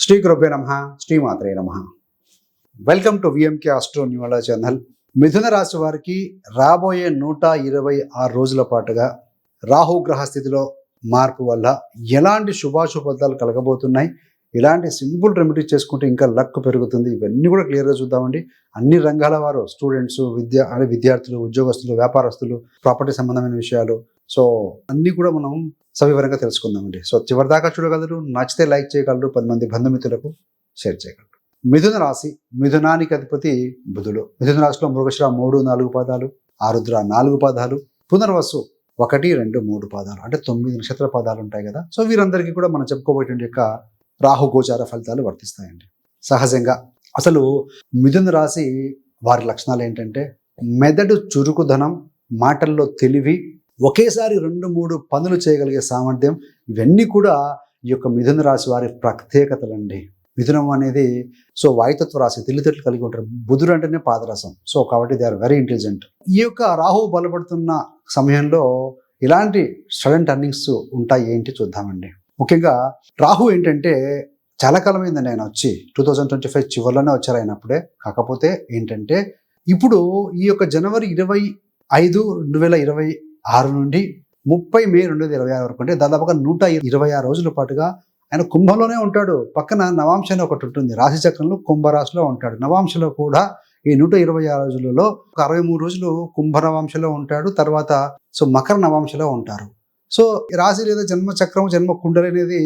శ్రీ గురుభ్యో నమః, శ్రీమాత్రే నమః. Welcome to VMK astro numerology channel. మిథున రాశి వారికి రాబోయే 126 రోజుల పాటుగా రాహు గ్రహ స్థితిలో మార్పు వల్ల ఎలాంటి శుభాశుభ ఫలితాలు కలగబోతున్నాయి, ఇలాంటి సింపుల్ రెమెడీ చేసుకుంటే ఇంకా లక్ పెరుగుతుంది, ఇవన్నీ కూడా క్లియర్గా చూద్దామండి. అన్ని రంగాల వారు, స్టూడెంట్స్, విద్యార్థులు, ఉద్యోగస్తులు, వ్యాపారస్తులు, ప్రాపర్టీ సంబంధమైన విషయాలు, సో అన్నీ కూడా మనం సవివరంగా తెలుసుకుందామండి. సో చివరిదాకా చూడగలరు, నచ్చితే లైక్ చేయగలరు, 10 మంది బంధుమిత్రులకు షేర్ చేయగలరు. మిథున రాశి, మిథునానికి అధిపతి బుధుడు. మిథున రాశిలో మృగశిర 3, 4 పాదాలు, ఆరుద్ర 4 పాదాలు, పునర్వసు 1, 2, 3 పాదాలు, అంటే 9 నక్షత్ర పాదాలు ఉంటాయి కదా. సో వీరందరికీ కూడా మనం చెప్పుకోబోయే యొక్క రాహు గోచార ఫలితాలు వర్తిస్తాయండి. సహజంగా అసలు మిథున రాశి వారి లక్షణాలు ఏంటంటే మెదడు చురుకుదనం, మాటల్లో తెలివి, ఒకేసారి 2-3 పనులు చేయగలిగే సామర్థ్యం, ఇవన్నీ కూడా ఈ యొక్క మిథున రాశి వారి ప్రత్యేకతలండి. మిథునం అనేది సో వాయుతత్వ రాశి, తెలివితేటలు కలిగి ఉంటారు. బుధుడు అంటేనే పాదరసం, సో కాబట్టి దే ఆర్ వెరీ ఇంటెలిజెంట్. ఈ యొక్క రాహు బలపడుతున్న సమయంలో ఇలాంటి సడన్ టర్నింగ్స్ ఉంటాయి ఏంటి చూద్దామండి. ముఖ్యంగా రాహు ఏంటంటే చాలా కాలమైందండి ఆయన వచ్చి, 2025 చివరిలోనే వచ్చారు ఆయన అప్పుడే. కాకపోతే ఏంటంటే ఇప్పుడు ఈ యొక్క జనవరి 25, 2026 నుండి 30 మే 2026 వరకు, అంటే దాదాపుగా 126 రోజుల పాటుగా ఆయన కుంభంలోనే ఉంటాడు. పక్కన నవాంశ అని ఒకటి ఉంటుంది, రాశి చక్రంలో కుంభరాశిలో ఉంటాడు. నవాంశలో కూడా ఈ 126 రోజులలో 63 రోజులు కుంభ నవాంశలో ఉంటాడు. తర్వాత సో మకర నవాంశలో ఉంటారు. సో రాశి లేదా జన్మ చక్రం, జన్మ కుండలి అనేది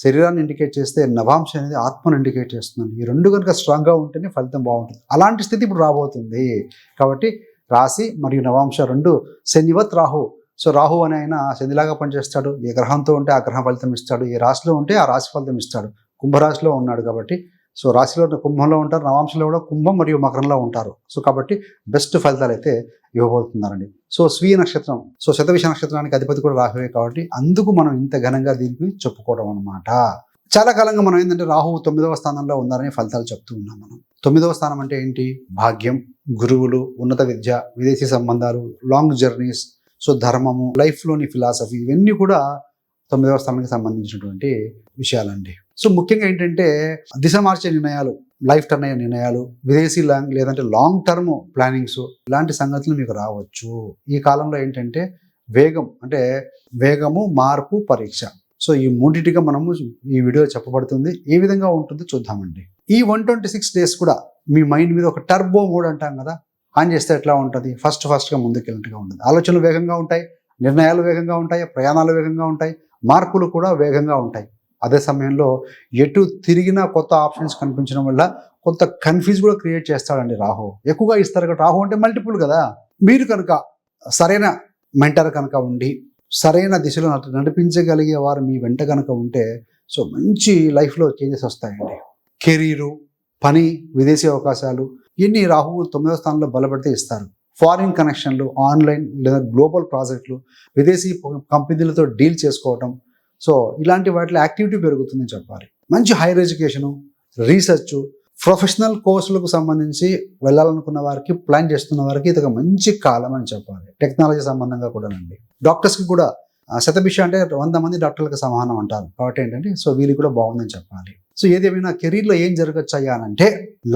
శరీరాన్ని ఇండికేట్ చేస్తే, నవాంశ అనేది ఆత్మను ఇండికేట్ చేస్తుంది. ఈ రెండు కనుక స్ట్రాంగ్గా ఉంటేనే ఫలితం బాగుంటుంది. అలాంటి స్థితి ఇప్పుడు రాబోతుంది. కాబట్టి రాశి మరియు నవాంశ రెండు శనివత్ రాహు. సో రాహు అని ఆయన శనిలాగా పనిచేస్తాడు. ఏ గ్రహంతో ఉంటే ఆ గ్రహం ఫలితం ఇస్తాడు, ఏ రాశిలో ఉంటే ఆ రాశి ఫలితం ఇస్తాడు. కుంభరాశిలో ఉన్నాడు కాబట్టి సో రాశిలో కుంభంలో ఉంటారు, నవాంశలో కూడా కుంభం మరియు మకరంలో ఉంటారు. సో కాబట్టి బెస్ట్ ఫలితాలు అయితే ఇవ్వబోతున్నారండి. సో స్వీయ నక్షత్రం, సో శతభిష నక్షత్రానికి అధిపతి కూడా రాహువే కాబట్టి అందుకు మనం ఇంత ఘనంగా దీనికి చెప్పుకోవడం అనమాట. చాలా కాలంగా మనం ఏంటంటే రాహు 9వ స్థానంలో ఉన్నారని ఫలితాలు చెప్తూ ఉన్నాం మనం. 9వ స్థానం అంటే ఏంటి? భాగ్యం, గురువులు, ఉన్నత విద్య, విదేశీ సంబంధాలు, లాంగ్ జర్నీస్, సో ధర్మము, లైఫ్లోని ఫిలాసఫీ, ఇవన్నీ కూడా 9వ స్థానానికి సంబంధించినటువంటి విషయాలండి. సో ముఖ్యంగా ఏంటంటే దిశ మార్చే నిర్ణయాలు, లైఫ్ టర్న్ అయ్యే నిర్ణయాలు, విదేశీ లేదంటే లాంగ్ టర్మ్ ప్లానింగ్స్, ఇలాంటి సంగతులు మీకు రావచ్చు. ఈ కాలంలో ఏంటంటే వేగం, అంటే వేగము, మార్పు, పరీక్ష, సో ఈ మూడింటిగా మనము ఈ వీడియో చెప్పబడుతుంది. ఏ విధంగా ఉంటుందో చూద్దామండి. ఈ 126 డేస్ కూడా మీ మైండ్ మీద ఒక టర్బో మోడ్ అంటాం కదా, ఆన్ చేస్తే ఎట్లా ఉంటుంది? ఫస్ట్గా ముందుకెళ్ళినట్టుగా ఉంటుంది. ఆలోచనలు వేగంగా ఉంటాయి, నిర్ణయాలు వేగంగా ఉంటాయి, ప్రయాణాలు వేగంగా ఉంటాయి, మార్పులు కూడా వేగంగా ఉంటాయి. అదే సమయంలో ఎటు తిరిగినా కొత్త ఆప్షన్స్ కనిపించడం వల్ల కొంత కన్ఫ్యూజ్ కూడా క్రియేట్ చేస్తాడండి రాహు. ఎక్కువగా ఇస్తారు కదా, రాహు అంటే మల్టిపుల్ కదా. మీరు కనుక సరైన మెంటర్ కనుక ఉండి సరైన దిశలో నడిపించగలిగే వారు మీ వెంట కనుక ఉంటే సో మంచి లైఫ్లో చేంజెస్ వస్తాయండి. కెరీరు, పని, విదేశీ అవకాశాలు, ఇన్ని రాహు 9వ స్థానంలో బలపడితే ఇస్తారు. ఫారిన్ కనెక్షన్లు, ఆన్లైన్ లేదా గ్లోబల్ ప్రాజెక్టులు, విదేశీ కంపెనీలతో డీల్ చేసుకోవటం, సో ఇలాంటి వాటిలో యాక్టివిటీ పెరుగుతుందని చెప్పాలి. మంచి హైయర్ ఎడ్యుకేషను, రీసెర్చ్, ప్రొఫెషనల్ కోర్సులకు సంబంధించి వెళ్ళాలనుకున్న వారికి, ప్లాన్ చేస్తున్న వారికి ఇది ఒక మంచి కాలం అని చెప్పాలి. టెక్నాలజీ సంబంధంగా కూడానండి. డాక్టర్స్కి కూడా శతభిష అంటే 100 మంది డాక్టర్లకు సమానం అంటారు కాబట్టి ఏంటంటే సో వీళ్ళకి కూడా బాగుందని చెప్పాలి. సో ఏదేమైనా కెరీర్లో ఏం జరగచ్చు అయ్యానంటే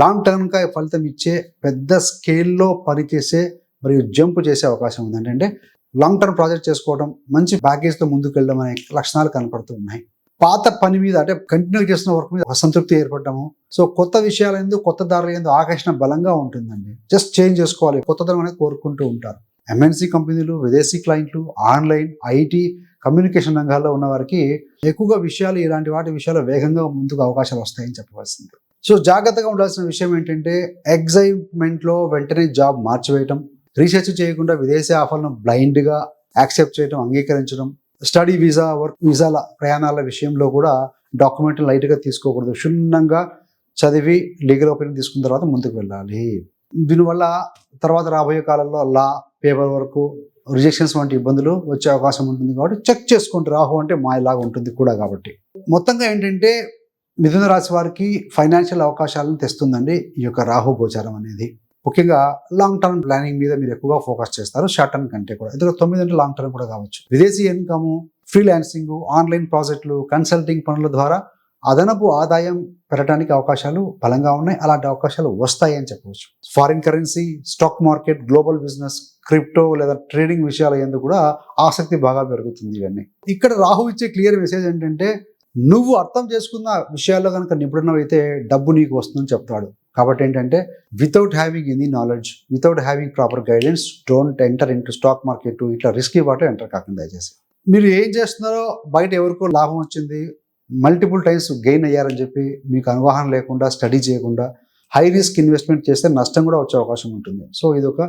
లాంగ్ టర్మ్గా ఫలితం ఇచ్చే, పెద్ద స్కేల్లో పనిచేసే మరియు జంప్ చేసే అవకాశం ఉంది. అంటే లాంగ్ టర్మ్ ప్రాజెక్ట్ చేసుకోవడం, మంచి ప్యాకేజ్తో ముందుకు వెళ్ళడం అనే లక్షణాలు కనపడుతూ ఉన్నాయి. పాత పని మీద, అంటే కంటిన్యూ చేస్తున్న వర్క్ మీద అసంతృప్తి ఏర్పడటము, సో కొత్త విషయాల ఎందు, కొత్త దారుల ఎందు ఆకర్షణ బలంగా ఉంటుందండి. జస్ట్ చేంజ్ చేసుకోవాలి, కొత్తదనం అనేది కోరుకుంటూ ఉంటారు. ఎంఎన్సీ కంపెనీలు, విదేశీ క్లయింట్లు, ఆన్లైన్, ఐటీ, కమ్యూనికేషన్ రంగాల్లో ఉన్న వారికి ఎక్కువగా విషయాలు, ఇలాంటి వాటి విషయాలు వేగంగా ముందుకు అవకాశాలు వస్తాయని చెప్పవలసింది. సో జాగ్రత్తగా ఉండాల్సిన విషయం ఏంటంటే ఎగ్జైట్మెంట్లో వెంటనే జాబ్ మార్చివేయటం, రీసెర్చ్ చేయకుండా విదేశీ ఆఫర్లను బ్లైండ్గా యాక్సెప్ట్ చేయడం, అంగీకరించడం, స్టడీ వీసా, వర్క్ వీసాల ప్రయాణాల విషయంలో కూడా డాక్యుమెంట్లు లైట్గా తీసుకోకూడదు. క్షుణ్ణంగా చదివి లీగల్ ఒపీనియన్ తీసుకున్న తర్వాత ముందుకు వెళ్ళాలి. దీనివల్ల తర్వాత రాబోయే కాలంలో లా, పేపర్ వర్క్, రిజెక్షన్స్ వంటి ఇబ్బందులు వచ్చే అవకాశం ఉంటుంది. కాబట్టి చెక్ చేసుకోండి. రాహు అంటే మాయలాగా ఉంటుంది కూడా. కాబట్టి మొత్తంగా ఏంటంటే మిథున రాశి వారికి ఫైనాన్షియల్ అవకాశాలను తెస్తుందండి ఈ యొక్క రాహు గోచారం అనేది. ముఖ్యంగా లాంగ్ టర్మ్ ప్లానింగ్ మీద మీరు ఎక్కువగా ఫోకస్ చేస్తారు, షార్ట్ టర్మ్ కంటే కూడా. ఎందుకంటే 9 అంటే లాంగ్ టర్మ్ కూడా కావచ్చు. విదేశీ ఇన్కమ్, ఫ్రీలాన్సింగ్, ఆన్లైన్ ప్రాజెక్టులు, కన్సల్టింగ్ పనుల ద్వారా అదనపు ఆదాయం పెరగడానికి అవకాశాలు బలంగా ఉన్నాయి. అలాంటి అవకాశాలు వస్తాయి అని చెప్పవచ్చు. Foreign currency, stock market, global business, crypto లేదా ట్రేడింగ్ విషయాల యందు కూడా ఆసక్తి బాగా పెరుగుతుంది. ఇవన్నీ ఇక్కడ రాహు ఇచ్చే క్లియర్ మెసేజ్ ఏంటంటే, నువ్వు అర్థం చేసుకున్న విషయాల్లో కనుక నిపుణులైతే డబ్బు నీకు వస్తుందని చెప్తాడు. కాబట్టి ఏంటంటే, without having any knowledge, without having proper guidance, don't enter in to stock market. ఇట్లా రిస్కీ వాటర్ ఎంటర్ కాకుండా దయచేసి. మీరు ఏం చేస్తున్నారో బయట ఎవరికో లాభం వచ్చింది, మల్టిపుల్ టైమ్స్ గెయిన్ అయ్యారని చెప్పి మీకు అవగాహన లేకుండా, స్టడీ చేయకుండా హై రిస్క్ ఇన్వెస్ట్మెంట్ చేస్తే నష్టం కూడా వచ్చే అవకాశం ఉంటుంది. సో ఇది ఒక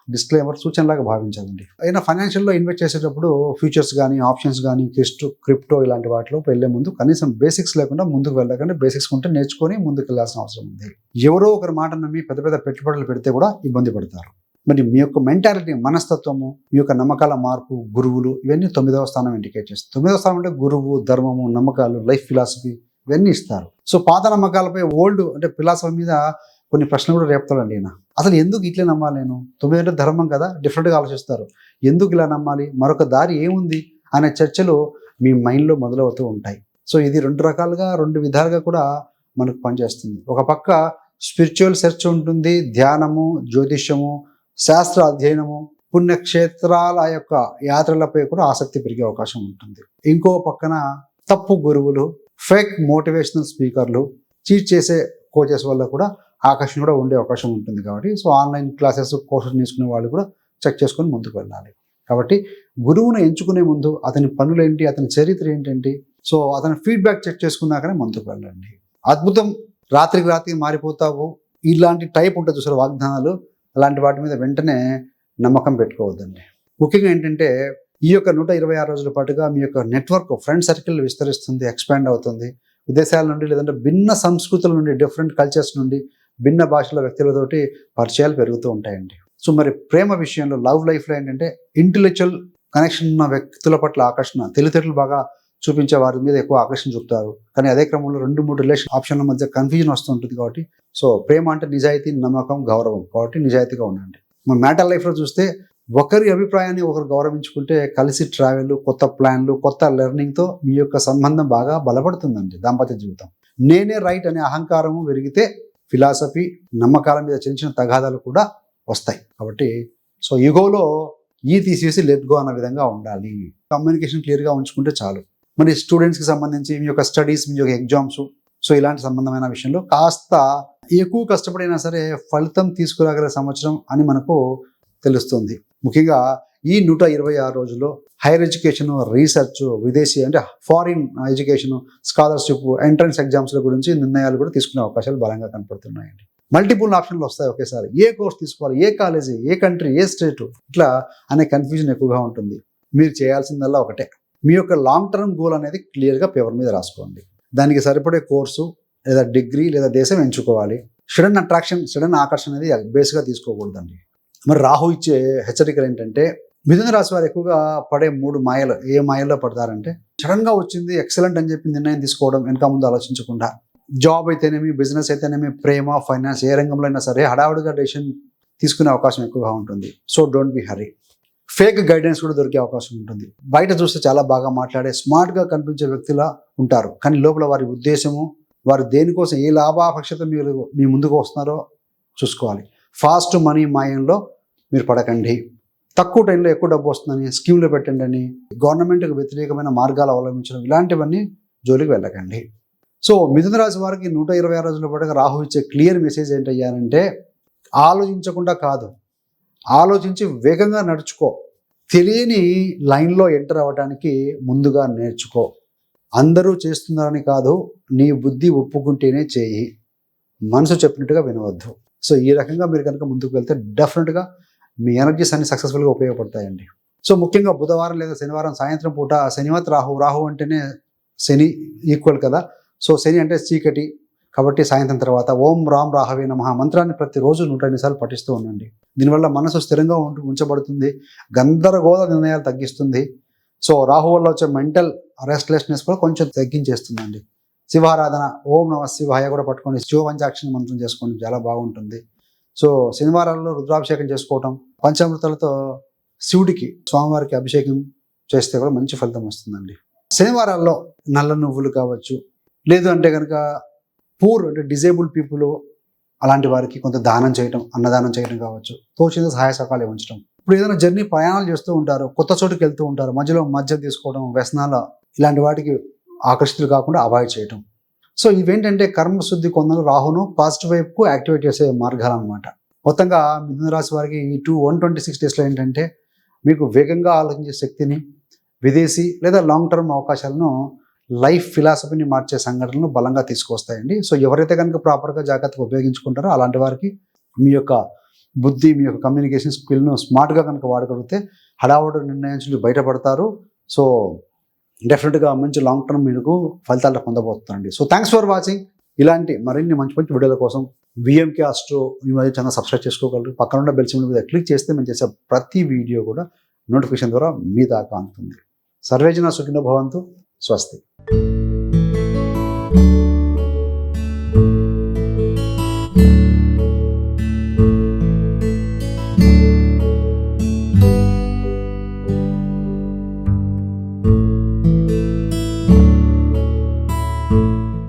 డిస్క్లైమర్, సూచనలాగా భావించాలండి. అయినా ఫైనాన్షియల్లో ఇన్వెస్ట్ చేసేటప్పుడు ఫ్యూచర్స్ కానీ, ఆప్షన్స్ కానీ, క్రిప్టో ఇలాంటి వాటిలో వెళ్ళే ముందు కనీసం బేసిక్స్ లేకుండా ముందుకు వెళ్ళకండి. బేసిక్స్ ఉంటే నేర్చుకొని ముందుకు వెళ్ళాల్సిన అవసరం ఉంది. ఎవరో ఒకరి మాట నమ్మి పెద్ద పెద్ద పెట్టుబడులు పెడితే కూడా ఇబ్బంది పడతారు. మరి మీ యొక్క మెంటాలిటీ, మనస్తత్వము, మీ యొక్క నమ్మకాల మార్పు, గురువులు, ఇవన్నీ 9వ స్థానం ఇండికేట్ చేస్తుంది. 9వ స్థానం అంటే గురువు, ధర్మము, నమ్మకాలు, లైఫ్ ఫిలాసఫీ ఇవన్నీ ఇస్తారు. సో పాత నమ్మకాలపై ఓల్డ్ అంటే ఫిలాసఫీ మీద కొన్ని ప్రశ్నలు కూడా రేపుతాడండి ఈయన. అసలు ఎందుకు ఇట్లే నమ్మాలి నేను? 9 అంటే ధర్మం కదా, డిఫరెంట్గా ఆలోచిస్తారు. ఎందుకు ఇలా నమ్మాలి, మరొక దారి ఏముంది అనే చర్చలు మీ మైండ్లో మొదలవుతూ ఉంటాయి. సో ఇది 2 రకాలుగా, 2 విధాలుగా కూడా మనకు పనిచేస్తుంది. ఒక పక్క స్పిరిచువల్ సెర్చ్ ఉంటుంది, ధ్యానము, జ్యోతిష్యము, శాస్త్ర అధ్యయనము, పుణ్యక్షేత్రాల యొక్క యాత్రలపై కూడా ఆసక్తి పెరిగే అవకాశం ఉంటుంది. ఇంకో పక్కన తప్పు గురువులు, ఫేక్ మోటివేషనల్ స్పీకర్లు, చీట్ చేసే కోచెస్ వల్ల కూడా ఆకర్షణ కూడా ఉండే అవకాశం ఉంటుంది. కాబట్టి సో ఆన్లైన్ క్లాసెస్, కోర్సెస్ తీసుకునే వాళ్ళు కూడా చెక్ చేసుకొని ముందుకు వెళ్ళాలి. కాబట్టి గురువును ఎంచుకునే ముందు అతని పనులు ఏంటి, అతని చరిత్ర ఏంటంటే, సో అతని ఫీడ్బ్యాక్ చెక్ చేసుకున్నాకనే ముందుకు వెళ్ళండి. అద్భుతం, రాత్రికి రాత్రి మారిపోతావు, ఇలాంటి టైప్ ఉంటుంది చూసారు వాగ్దానాలు, అలాంటి వాటి మీద వెంటనే నమ్మకం పెట్టుకోవద్దండి. ముఖ్యంగా ఏంటంటే, ఈ యొక్క 126 రోజుల పాటుగా మీ యొక్క నెట్వర్క్, ఫ్రెండ్ సర్కిల్ విస్తరిస్తుంది, ఎక్స్పాండ్ అవుతుంది. విదేశాల నుండి లేదంటే భిన్న సంస్కృతుల నుండి, డిఫరెంట్ కల్చర్స్ నుండి, భిన్న భాషల వ్యక్తులతోటి పరిచయాలు పెరుగుతూ ఉంటాయండి. సో మరి ప్రేమ విషయంలో, లవ్ లైఫ్లో ఏంటంటే, ఇంటెలెక్చువల్ కనెక్షన్ ఉన్న వ్యక్తుల పట్ల ఆకర్షణ, తెలివితేటలు బాగా చూపించే వారి మీద ఎక్కువ ఆకర్షణ చూపుతారు. కానీ అదే క్రమంలో 2-3 రిలేషన్ ఆప్షన్ల మధ్య కన్ఫ్యూజన్ వస్తూ ఉంటుంది. కాబట్టి సో ప్రేమ అంటే నిజాయితీ, నమ్మకం, గౌరవం. కాబట్టి నిజాయితీగా ఉండండి. మన మ్యాటర్ లైఫ్లో చూస్తే, ఒకరి అభిప్రాయాన్ని ఒకరు గౌరవించుకుంటే కలిసి ట్రావెల్, కొత్త ప్లాన్లు, కొత్త లెర్నింగ్తో మీ యొక్క సంబంధం బాగా బలపడుతుందండి. దాంపత్య జీవితం నేనే రైట్ అనే అహంకారము పెరిగితే ఫిలాసఫీ, నమ్మకాల మీద చిన్న చిన్న తగాదాలు కూడా వస్తాయి. కాబట్టి సో ఈగోలో తీసేసి లెట్ గో అన్న విధంగా ఉండాలి. కమ్యూనికేషన్ క్లియర్గా ఉంచుకుంటే చాలు. మరి స్టూడెంట్స్కి సంబంధించి మీ యొక్క స్టడీస్, మీ యొక్క ఎగ్జామ్స్, సో ఇలాంటి సంబంధమైన విషయంలో కాస్త ఎక్కువ కష్టపడినా సరే ఫలితం తీసుకురాగల సంవత్సరం అని మనకు తెలుస్తుంది. ముఖ్యంగా ఈ 126 రోజుల్లో హైయర్ ఎడ్యుకేషన్, రీసెర్చ్, విదేశీ అంటే ఫారిన్ ఎడ్యుకేషన్, స్కాలర్షిప్, ఎంట్రన్స్ ఎగ్జామ్స్ల గురించి నిర్ణయాలు కూడా తీసుకునే అవకాశాలు బలంగా కనపడుతున్నాయండి. మల్టిపుల్ ఆప్షన్లు వస్తాయి ఒకేసారి. ఏ కోర్స్ తీసుకోవాలి, ఏ కాలేజీ, ఏ కంట్రీ, ఏ స్టేట్, ఇట్లా అనే కన్ఫ్యూజన్ ఎక్కువగా ఉంటుంది. మీరు చేయాల్సిందల్లా ఒకటే, మీ యొక్క లాంగ్ టర్మ్ గోల్ అనేది క్లియర్గా పేపర్ మీద రాసుకోండి. దానికి సరిపడే కోర్సు లేదా డిగ్రీ లేదా దేశం ఎంచుకోవాలి. సడన్ అట్రాక్షన్, సడన్ ఆకర్షణ అనేది బేస్గా తీసుకోకూడదండి. మరి రాహు ఇచ్చే హెచ్చరికలు ఏంటంటే, మిథున రాశి వారు ఎక్కువగా పడే 3 మాయలు. ఏ మాయల్లో పడతారంటే, సడన్గా వచ్చింది ఎక్సలెంట్ అని చెప్పి నిర్ణయం తీసుకోవడం, వెనక ముందు ఆలోచించకుండా. జాబ్ అయితేనేమి, బిజినెస్ అయితేనేమి, ప్రేమ, ఫైనాన్స్, ఏ రంగంలో అయినా సరే హడావుడిగా డెసిషన్ తీసుకునే అవకాశం ఎక్కువగా ఉంటుంది. So don't be hurry. Fake guidance కూడా దొరికే అవకాశం ఉంటుంది. బయట చూస్తే చాలా బాగా మాట్లాడే, స్మార్ట్గా కనిపించే వ్యక్తులా ఉంటారు. కానీ లోపల వారి ఉద్దేశము, వారు దేనికోసం, ఏ లాభాపేక్షత మీరు మీ ముందుకు వస్తున్నారో చూసుకోవాలి. ఫాస్ట్ మనీ మాయంలో మీరు పడకండి. తక్కువ టైంలో ఎక్కువ డబ్బు వస్తుందని స్కీమ్లో పెట్టండి అని, గవర్నమెంట్కి వ్యతిరేకమైన మార్గాలు అవలంబించడం, ఇలాంటివన్నీ జోలికి వెళ్ళకండి. సో మిథున రాశి వారికి 126 రోజుల పాటుగా రాహు ఇచ్చే క్లియర్ మెసేజ్ ఏంటయ్యానంటే, ఆలోచించకుండా కాదు, ఆలోచించి వేగంగా నడుచుకో. తెలియని లైన్లో ఎంటర్ అవ్వడానికి ముందుగా నేర్చుకో. అందరూ చేస్తున్నారని కాదు, నీ బుద్ధి ఒప్పుకుంటేనే చేయి, మనసు చెప్పినట్టుగా వినవద్దు. సో ఈ రకంగా మీరు కనుక ముందుకు వెళ్తే డెఫినెట్గా మీ ఎనర్జీస్ అన్ని సక్సెస్ఫుల్గా ఉపయోగపడతాయండి. సో ముఖ్యంగా బుధవారం లేదా శనివారం సాయంత్రం పూట శనివత్ రాహు, రాహు అంటేనే శని ఈక్వల్ కదా. సో శని అంటే చీకటి. కాబట్టి సాయంత్రం తర్వాత ఓం రామ్ రాహవే నమః మంత్రాన్ని ప్రతిరోజు 102 సార్లు పఠిస్తూ ఉండండి. దీనివల్ల మనసు స్థిరంగా ఉంచబడుతుంది, గందరగోళ నిర్ణయాలు తగ్గిస్తుంది. సో రాహు వల్ల వచ్చే మెంటల్ రెస్ట్లెస్నెస్ కూడా కొంచెం తగ్గించేస్తుందండి. శివారాధన, ఓం నమ శివాయ కూడా పట్టుకోండి, శివ పంచాక్షరి మంత్రం చేసుకోండి, చాలా బాగుంటుంది. సో శనివారాల్లో రుద్రాభిషేకం చేసుకోవటం, పంచామృతాలతో శివుడికి, స్వామివారికి అభిషేకం చేస్తే కూడా మంచి ఫలితం వస్తుందండి. శనివారాల్లో నల్ల నువ్వులు కావచ్చు, లేదు అంటే కనుక పూర్ అంటే డిజేబుల్ పీపుల్ అలాంటి వారికి కొంత దానం చేయటం, అన్నదానం చేయడం కావచ్చు, తోచిన సహాయ సహకారాలు ఉంచడం. ఇప్పుడు ఏదైనా జర్నీ ప్రయాణాలు చేస్తూ ఉంటారు, కొత్త చోటుకి వెళ్తూ ఉంటారు, మధ్యలో మద్యం తీసుకోవడం, వ్యసనాల ఇలాంటి వాటికి ఆకర్షితులు కాకుండా అవాయిడ్ చేయటం. సో ఇవేంటంటే కర్మశుద్ధి కొందరు రాహును పాజిటివ్ వైపుకు యాక్టివేట్ చేసే మార్గాలు అనమాట. మొత్తంగా మిథున రాశి వారికి ఈ 126 డేస్లో ఏంటంటే మీకు వేగంగా ఆలోచించే శక్తిని, విదేశీ లేదా లాంగ్ టర్మ్ అవకాశాలను, లైఫ్ ఫిలాసఫీని మార్చే సంఘటనలు బలంగా తీసుకొస్తాయండి. సో ఎవరైతే కనుక ప్రాపర్గా జాగ్రత్తగా ఉపయోగించుకుంటారో అలాంటి వారికి మీ యొక్క బుద్ధి, మీ యొక్క కమ్యూనికేషన్ స్కిల్ను స్మార్ట్గా కనుక వాడగలిగితే హడావుడి నిర్ణయం నుంచి బయటపడతారు. సో డెఫినెట్గా మంచి లాంగ్ టర్మ్ మీకు ఫలితాలు పొందబోతున్నారండి. So thanks for watching. ఇలాంటి మరిన్ని మంచి మంచి వీడియోల కోసం VMK Astro Numerology channel subscribe చేసుకోగలరు. పక్కన ఉన్న బెల్ సింబల్ మీద క్లిక్ చేస్తే మేము చేసే ప్రతి వీడియో కూడా నోటిఫికేషన్ ద్వారా మీ దాకా అందుతుంది. సర్వేజన సుఖినో భవంతు. స్వస్తి.